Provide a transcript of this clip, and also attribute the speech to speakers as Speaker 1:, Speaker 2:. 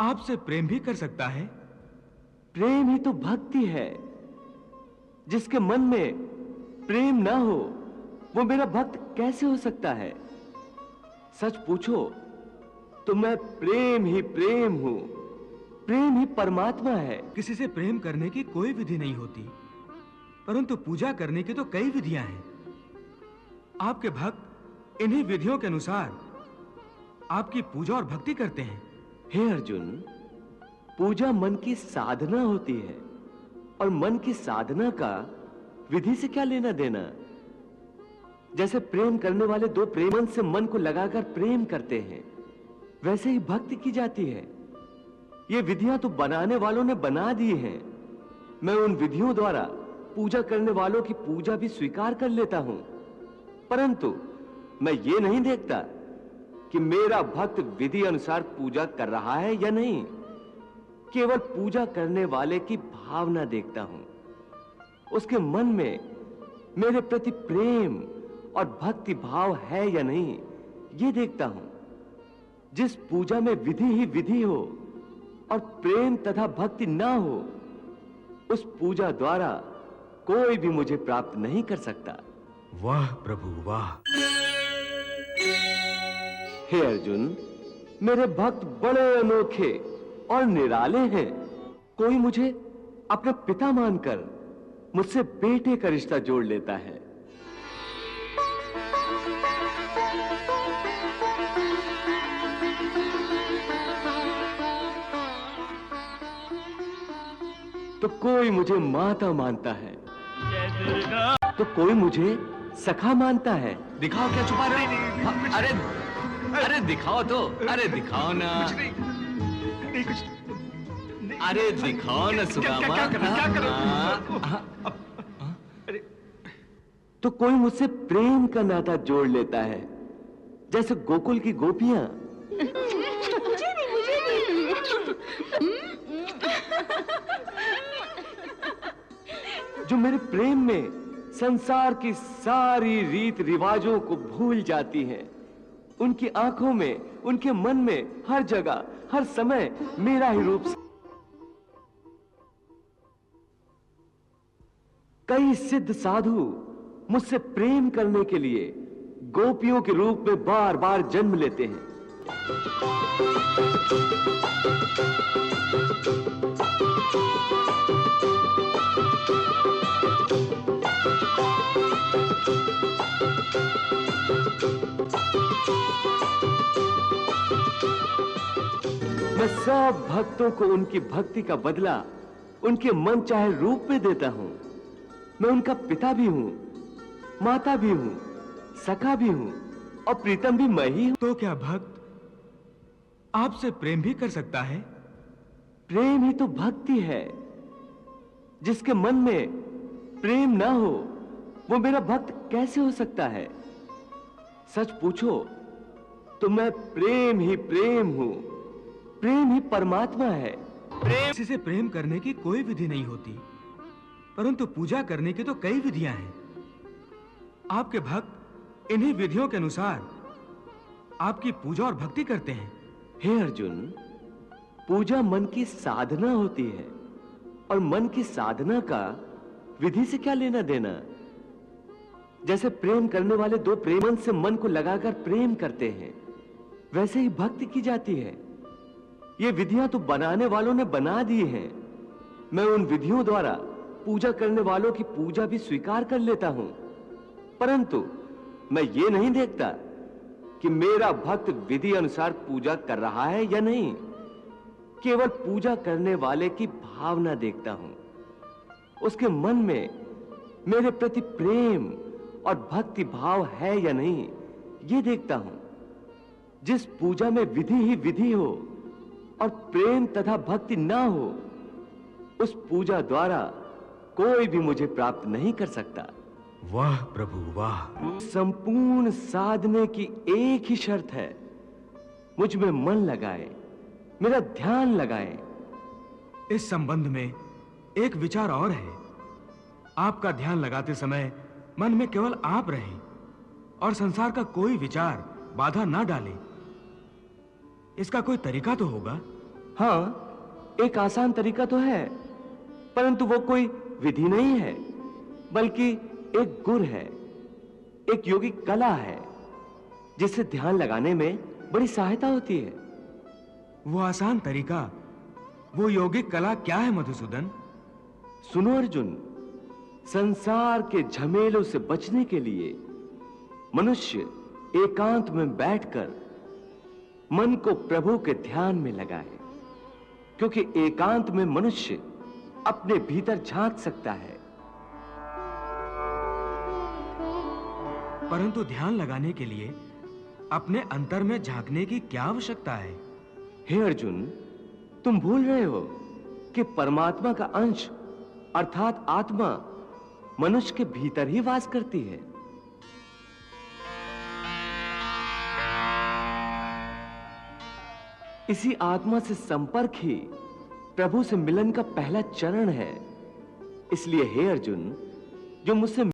Speaker 1: आपसे प्रेम भी कर सकता है।
Speaker 2: प्रेम ही तो भक्ति है। जिसके मन में प्रेम ना हो वो मेरा भक्त कैसे हो सकता है? सच पूछो तो मैं प्रेम ही प्रेम हूं। प्रेम ही परमात्मा है।
Speaker 1: किसी से प्रेम करने की कोई विधि नहीं होती, परंतु पूजा करने की तो कई विधियां हैं। आपके भक्त इन्हीं विधियों के अनुसार आपकी पूजा और भक्ति करते हैं।
Speaker 2: हे अर्जुन, पूजा मन की साधना होती है और मन की साधना का विधि से क्या लेना देना। जैसे प्रेम करने वाले दो प्रेमन से मन को लगाकर प्रेम करते हैं, वैसे ही भक्ति की जाती है। ये विधियां तो बनाने वालों ने बना दी हैं। मैं उन विधियों द्वारा पूजा करने वालों की पूजा भी स्वीकार कर लेता हूं, परंतु मैं ये नहीं देखता कि मेरा भक्त विधि अनुसार पूजा कर रहा है या नहीं। केवल पूजा करने वाले की भावना देखता हूं, उसके मन में मेरे प्रति प्रेम और भक्ति भाव है या नहीं, ये देखता हूं। जिस पूजा में विधि ही विधि हो और प्रेम तथा भक्ति ना हो, उस पूजा द्वारा कोई भी मुझे प्राप्त नहीं कर सकता।
Speaker 1: वाह प्रभु वाह।
Speaker 2: हे अर्जुन, मेरे भक्त बड़े अनोखे और निराले हैं। कोई मुझे अपने पिता मानकर मुझसे बेटे का रिश्ता जोड़ लेता है। तो कोई मुझे माता मानता है, तो कोई मुझे सखा मानता है।
Speaker 3: दिखाओ क्या छुपा रहे हो? अरे अरे दिखाओ तो, अरे दिखाओ ना।
Speaker 1: नहीं कुछ नहीं।
Speaker 3: अरे दिखाओ ना सुदामा।
Speaker 1: अरे
Speaker 2: तो कोई मुझसे प्रेम का नाता जोड़ लेता है, जैसे गोकुल की गोपियां।
Speaker 4: मुझे नहीं।
Speaker 2: जो मेरे प्रेम में संसार की सारी रीत रिवाजों को भूल जाती हैं। उनकी आंखों में, उनके मन में हर जगह हर समय मेरा ही रूप। कई सिद्ध साधु मुझसे प्रेम करने के लिए गोपियों के रूप में बार बार जन्म लेते हैं। मैं सब भक्तों को उनकी भक्ति का बदला उनके मन चाहे रूप में देता हूं। मैं उनका पिता भी हूं, माता भी हूं, सखा भी हूं और प्रीतम भी मैं ही हूं।
Speaker 1: तो क्या भक्त आपसे प्रेम भी कर सकता है?
Speaker 2: प्रेम ही तो भक्ति है। जिसके मन में प्रेम ना हो वो मेरा भक्त कैसे हो सकता है? सच पूछो तो मैं प्रेम ही प्रेम हूं। प्रेम ही परमात्मा है।
Speaker 1: किसी से प्रेम करने की कोई विधि नहीं होती, परंतु पूजा करने की तो कई विधियां हैं। आपके भक्त इन्हीं विधियों के अनुसार आपकी पूजा और भक्ति करते हैं।
Speaker 2: हे अर्जुन, पूजा मन की साधना होती है और मन की साधना का विधि से क्या लेना देना। जैसे प्रेम करने वाले दो प्रेमन से मन को लगाकर प्रेम करते हैं, वैसे ही भक्ति की जाती है। ये विधियां तो बनाने वालों ने बना दी हैं। मैं उन विधियों द्वारा पूजा करने वालों की पूजा भी स्वीकार कर लेता हूं, परंतु मैं ये नहीं देखता कि मेरा भक्त विधि अनुसार पूजा कर रहा है या नहीं। केवल पूजा करने वाले की भावना देखता हूं, उसके मन में मेरे प्रति प्रेम और भक्ति भाव है या नहीं, ये देखता हूं। जिस पूजा में विधि ही विधि हो और प्रेम तथा भक्ति ना हो, उस पूजा द्वारा कोई भी मुझे प्राप्त नहीं कर सकता।
Speaker 1: वाह प्रभु वाह।
Speaker 2: संपूर्ण साधने की एक ही शर्त है, मुझ में मन लगाए, मेरा ध्यान लगाए।
Speaker 1: इस संबंध में एक विचार और है। आपका ध्यान लगाते समय मन में केवल आप रहें और संसार का कोई विचार बाधा ना डाले। इसका कोई तरीका तो होगा?
Speaker 2: हाँ, एक आसान तरीका तो है, परंतु वो कोई विधि नहीं है, बल्कि एक गुर है, एक योगिक कला है, जिससे ध्यान लगाने में बड़ी सहायता होती है।
Speaker 1: वो आसान तरीका, वो योगिक कला क्या है मधुसूदन?
Speaker 2: सुनो अर्जुन, संसार के झमेलों से बचने के लिए मनुष्य एकांत में बैठकर मन को प्रभु के ध्यान में लगाए, क्योंकि एकांत में मनुष्य अपने भीतर झांक सकता है।
Speaker 1: परंतु ध्यान लगाने के लिए अपने अंतर में झांकने की क्या आवश्यकता है?
Speaker 2: हे अर्जुन, तुम भूल रहे हो कि परमात्मा का अंश अर्थात आत्मा मनुष्य के भीतर ही वास करती है। इसी आत्मा से संपर्क ही प्रभु से मिलन का पहला चरण है। इसलिए हे अर्जुन, जो मुझसे